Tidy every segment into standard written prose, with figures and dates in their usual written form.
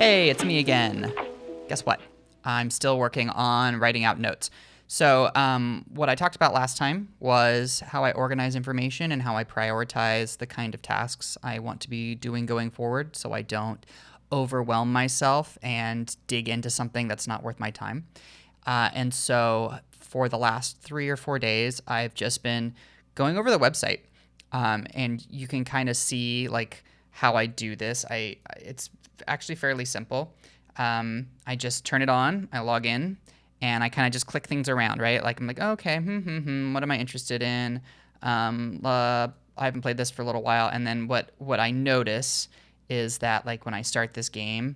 Hey, it's me again. Guess what? I'm still working on writing out notes. So, what I talked about last time was how I organize information and how I prioritize the kind of tasks I want to be doing going forward so I don't overwhelm myself and dig into something that's not worth my time. And so, for the last 3 or 4 days, I've just been going over the website, and you can kind of see like how I do this. It's actually fairly simple. I just turn it on, I log in, and I kind of just click things around, right? Like I'm like, oh, okay, what am I interested in? I haven't played this for a little while, and then what I notice is that like when I start this game,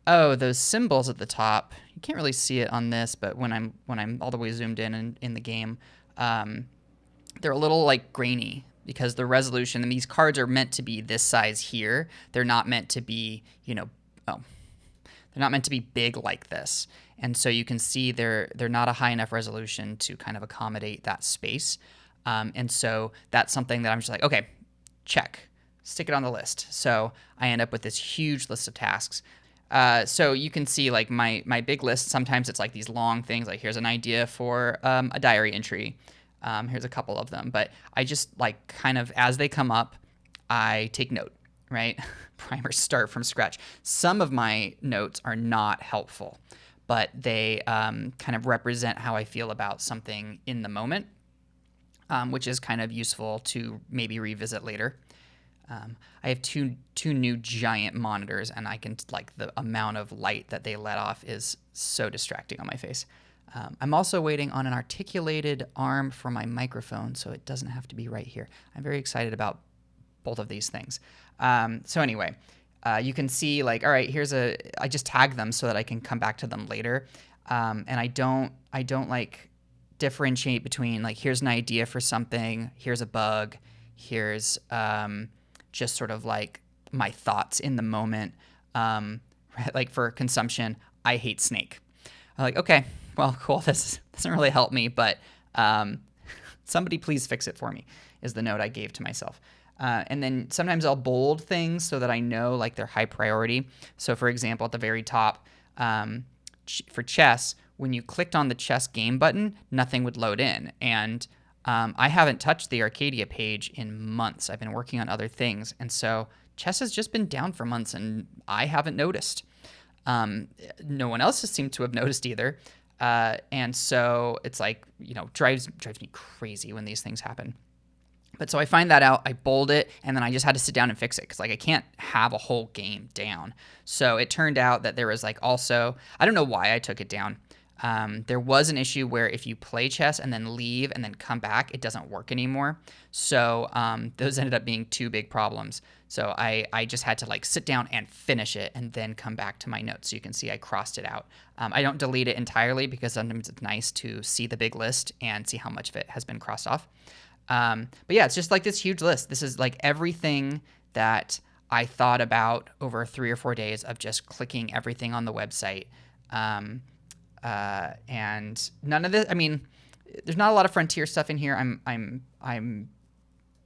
oh, those symbols at the top, you can't really see it on this, but when I'm all the way zoomed in the game, they're a little like grainy because the resolution and these cards are meant to be this size here. They're not meant to be, oh, they're not meant to be big like this. And so you can see they're not a high enough resolution to kind of accommodate that space. And so that's something that I'm just like, okay, check, stick it on the list. So I end up with this huge list of tasks. So you can see like my big list, sometimes it's like these long things, like here's an idea for a diary entry. Here's a couple of them, but I just like kind of as they come up, I take note, right? Primer start from scratch. Some of my notes are not helpful, but they kind of represent how I feel about something in the moment, which is kind of useful to maybe revisit later. I have two new giant monitors, and I can like the amount of light that they let off is so distracting on my face. I'm also waiting on an articulated arm for my microphone, so it doesn't have to be right here. I'm very excited about both of these things. So anyway, you can see like, all right, I just tag them so that I can come back to them later. And I don't like differentiate between like, here's an idea for something, here's a bug, here's just sort of like my thoughts in the moment. Like for consumption, I hate Snake. I'm like, okay, well, cool. This doesn't really help me, but somebody please fix it for me is the note I gave to myself. And then sometimes I'll bold things so that I know like they're high priority. So for example, at the very top, for chess, when you clicked on the chess game button, nothing would load in. And I haven't touched the Arcadia page in months. I've been working on other things. And so chess has just been down for months and I haven't noticed. No one else has seemed to have noticed either. And so it's like, drives me crazy when these things happen. But so I find that out, I bold it, and then I just had to sit down and fix it because like I can't have a whole game down. So it turned out that there was like also, I don't know why I took it down. There was an issue where if you play chess and then leave and then come back, it doesn't work anymore. So those ended up being two big problems. So I just had to like sit down and finish it and then come back to my notes. So you can see I crossed it out. I don't delete it entirely because sometimes it's nice to see the big list and see how much of it has been crossed off. But yeah, it's just like this huge list. This is like everything that I thought about over 3 or 4 days of just clicking everything on the website. And none of this, I mean, there's not a lot of Frontier stuff in here.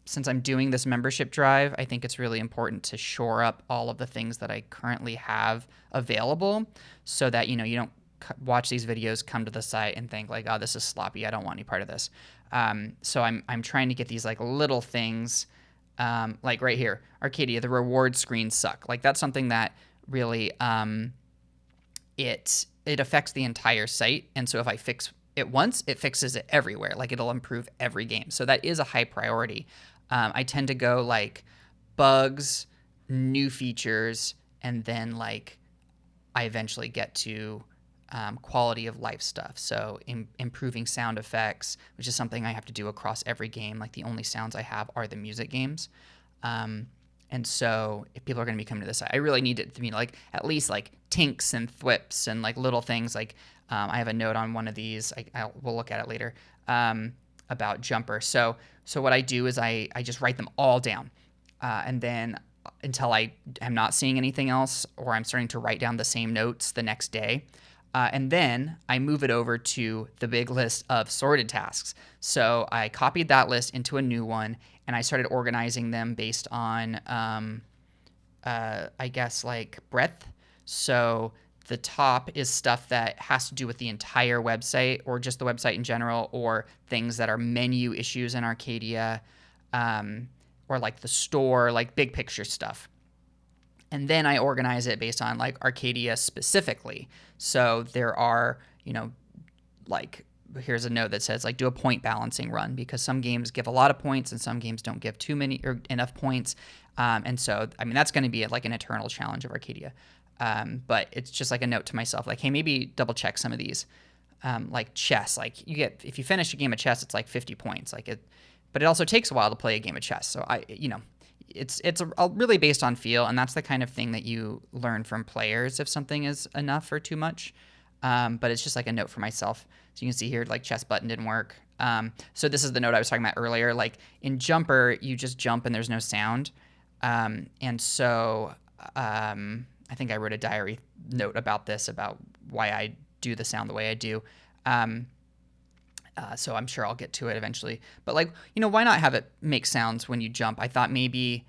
Since I'm doing this membership drive, I think it's really important to shore up all of the things that I currently have available so that, you don't watch these videos, come to the site and think like, oh, this is sloppy. I don't want any part of this. So I'm trying to get these like little things, like right here, Arcadia, the reward screens suck. Like that's something that really, it affects the entire site. And so if I fix it once, it fixes it everywhere. Like it'll improve every game. So that is a high priority. I tend to go like bugs, new features, and then like I eventually get to quality of life stuff. So improving sound effects, which is something I have to do across every game. Like the only sounds I have are the music games. And so if people are going to be coming to this site, I really need it to be like at least like tinks and thwips and like little things. Like I have a note on one of these. We'll look at it later about Jumper. So what I do is I just write them all down. And then until I am not seeing anything else or I'm starting to write down the same notes the next day. And then I move it over to the big list of sorted tasks. So I copied that list into a new one, and I started organizing them based on, I guess, like breadth. So the top is stuff that has to do with the entire website or just the website in general, or things that are menu issues in Arcadia, or like the store, like big picture stuff. And then I organize it based on like Arcadia specifically. So there are, like here's a note that says like do a point balancing run, because some games give a lot of points and some games don't give too many or enough points. And so, I mean, that's going to be like an eternal challenge of Arcadia. But it's just like a note to myself, like, hey, maybe double check some of these. Like chess, like if you finish a game of chess, it's like 50 points. But it also takes a while to play a game of chess. So it's really based on feel, and that's the kind of thing that you learn from players if something is enough or too much. But it's just like a note for myself. So you can see here, like chess button didn't work. So this is the note I was talking about earlier. Like in Jumper, you just jump and there's no sound. And so I think I wrote a diary note about this, about why I do the sound the way I do. So I'm sure I'll get to it eventually. But like, why not have it make sounds when you jump? I thought maybe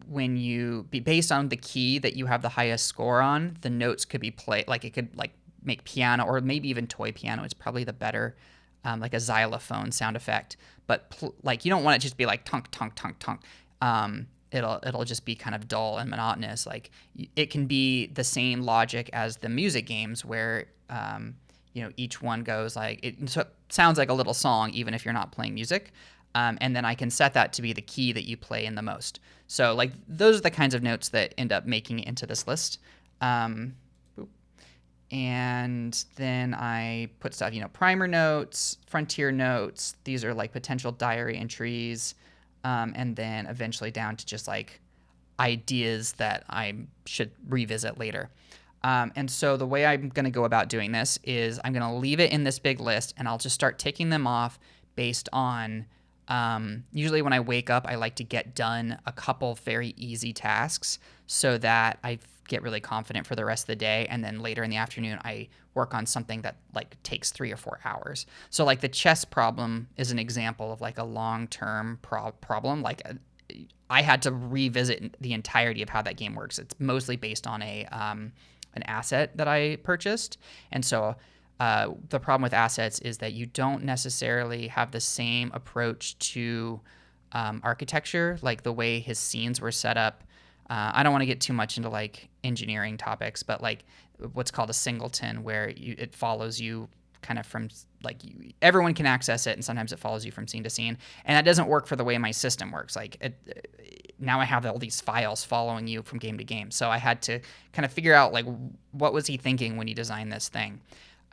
when you be based on the key that you have the highest score on, the notes could be played. Like it could like make piano, or maybe even toy piano. It's probably the better, like a xylophone sound effect. But like you don't want it to just be like tunk tunk tunk tunk. It'll just be kind of dull and monotonous. Like it can be the same logic as the music games where each one goes like it sounds like a little song even if you're not playing music. And then I can set that to be the key that you play in the most. So like those are the kinds of notes that end up making it into this list. And then I put stuff, primer notes, frontier notes. These are like potential diary entries. And then eventually down to just like ideas that I should revisit later. And so the way I'm going to go about doing this is I'm going to leave it in this big list, and I'll just start ticking them off based on, usually when I wake up, I like to get done a couple very easy tasks so that I get really confident for the rest of the day. And then later in the afternoon, I work on something that like takes 3 or 4 hours. So like the chess problem is an example of like a long-term problem. Like I had to revisit the entirety of how that game works. It's mostly based on an asset that I purchased. And so the problem with assets is that you don't necessarily have the same approach to architecture, like the way his scenes were set up. I don't want to get too much into like engineering topics, but like what's called a singleton, where it follows you kind of from like everyone can access it, and sometimes it follows you from scene to scene, and that doesn't work for the way my system works. Like now I have all these files following you from game to game, so I had to kind of figure out like what was he thinking when he designed this thing.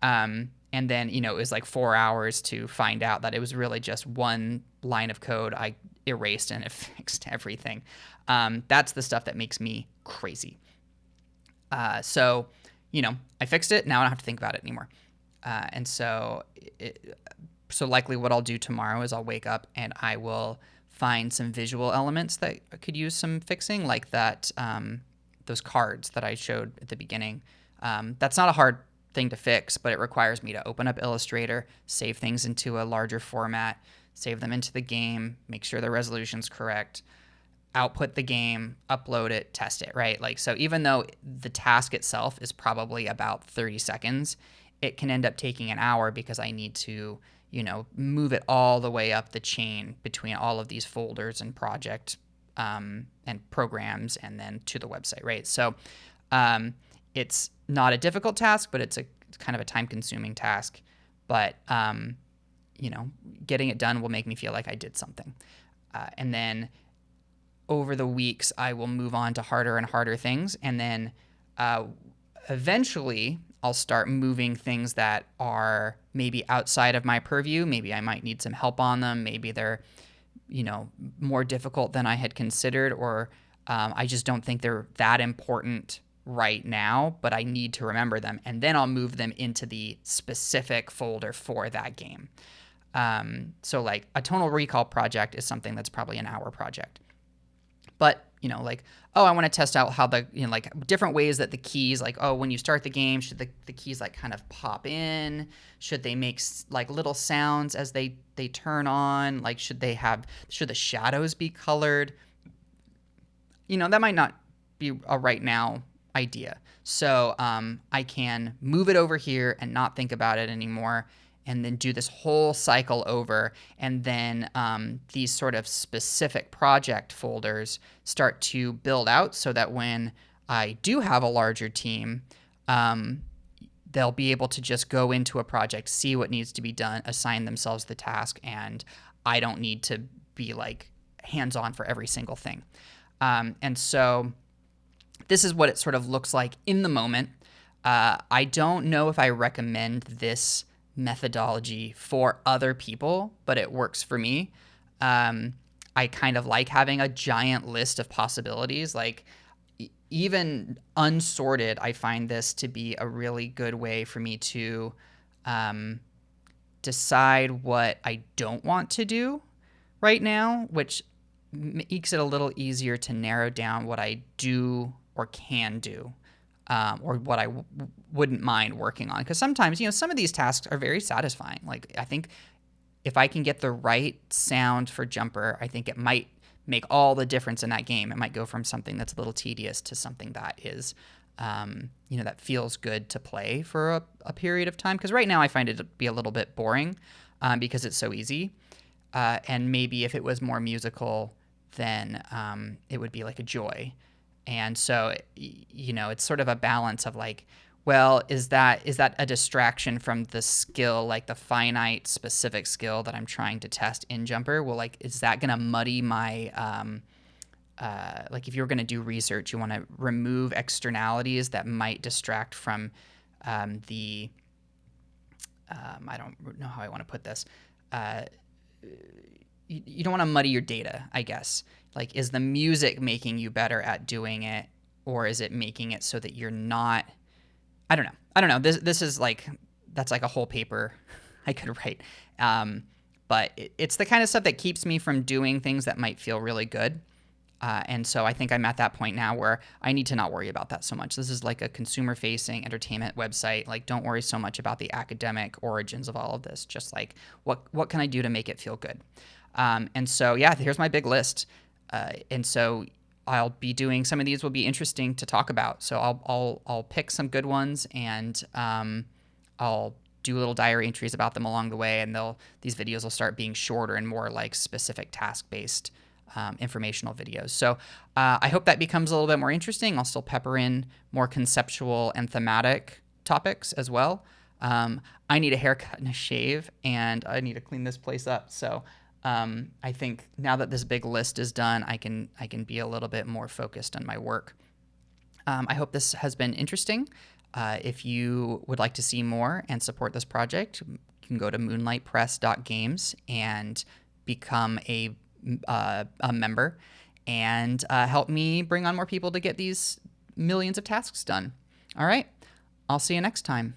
And then it was like 4 hours to find out that it was really just one line of code I erased, and it fixed everything. That's the stuff that makes me crazy. So I fixed it. Now I don't have to think about it anymore. And so likely what I'll do tomorrow is I'll wake up and I will find some visual elements that could use some fixing, like that, those cards that I showed at the beginning. That's not a hard thing to fix, but it requires me to open up Illustrator, save things into a larger format, save them into the game, make sure the resolution's correct, output the game, upload it, test it, right? Like, so even though the task itself is probably about 30 seconds, it can end up taking an hour because I need to, move it all the way up the chain between all of these folders and project and programs and then to the website, right? So it's not a difficult task, but it's kind of a time-consuming task. But, getting it done will make me feel like I did something. And then over the weeks, I will move on to harder and harder things. And then eventually, I'll start moving things that are maybe outside of my purview. Maybe I might need some help on them. Maybe they're, more difficult than I had considered, or I just don't think they're that important right now, but I need to remember them. And then I'll move them into the specific folder for that game. So like a Tonal Recall project is something that's probably an hour project. But, like, oh, I want to test out how the, like different ways that the keys, like, oh, when you start the game, should the keys like kind of pop in? Should they make like little sounds as they turn on? Like, should the shadows be colored? That might not be a right now idea. So I can move it over here and not think about it anymore, and then do this whole cycle over. And then these sort of specific project folders start to build out so that when I do have a larger team, they'll be able to just go into a project, see what needs to be done, assign themselves the task, and I don't need to be like hands-on for every single thing. And so this is what it sort of looks like in the moment. I don't know if I recommend this methodology for other people, but it works for me. I kind of like having a giant list of possibilities. Like even unsorted, I find this to be a really good way for me to decide what I don't want to do right now, which makes it a little easier to narrow down what I do or can do, or what I wouldn't mind working on. Because sometimes, some of these tasks are very satisfying. Like, I think if I can get the right sound for Jumper, I think it might make all the difference in that game. It might go from something that's a little tedious to something that is, that feels good to play for a period of time. Because right now I find it to be a little bit boring because it's so easy. And maybe if it was more musical, then it would be like a joy. And so, it's sort of a balance of like, well, is that a distraction from the skill, like the finite specific skill that I'm trying to test in Jumper? Well, like, is that going to muddy my, like if you're going to do research, you want to remove externalities that might distract from I don't know how I want to put this. You don't want to muddy your data, I guess. Like, is the music making you better at doing it, or is it making it so that you're not? I don't know. This is like, that's like a whole paper I could write. But it's the kind of stuff that keeps me from doing things that might feel really good. And so I think I'm at that point now where I need to not worry about that so much. This is like a consumer-facing entertainment website. Like, don't worry so much about the academic origins of all of this. Just like, what can I do to make it feel good? And so, yeah, here's my big list. And so I'll be doing, some of these will be interesting to talk about. So I'll pick some good ones, and I'll do little diary entries about them along the way. And these videos will start being shorter and more like specific task-based informational videos. So I hope that becomes a little bit more interesting. I'll still pepper in more conceptual and thematic topics as well. I need a haircut and a shave, and I need to clean this place up. So I think now that this big list is done, I can be a little bit more focused on my work. I hope this has been interesting. If you would like to see more and support this project, you can go to moonlightpress.games and become a member and help me bring on more people to get these millions of tasks done. All right, I'll see you next time.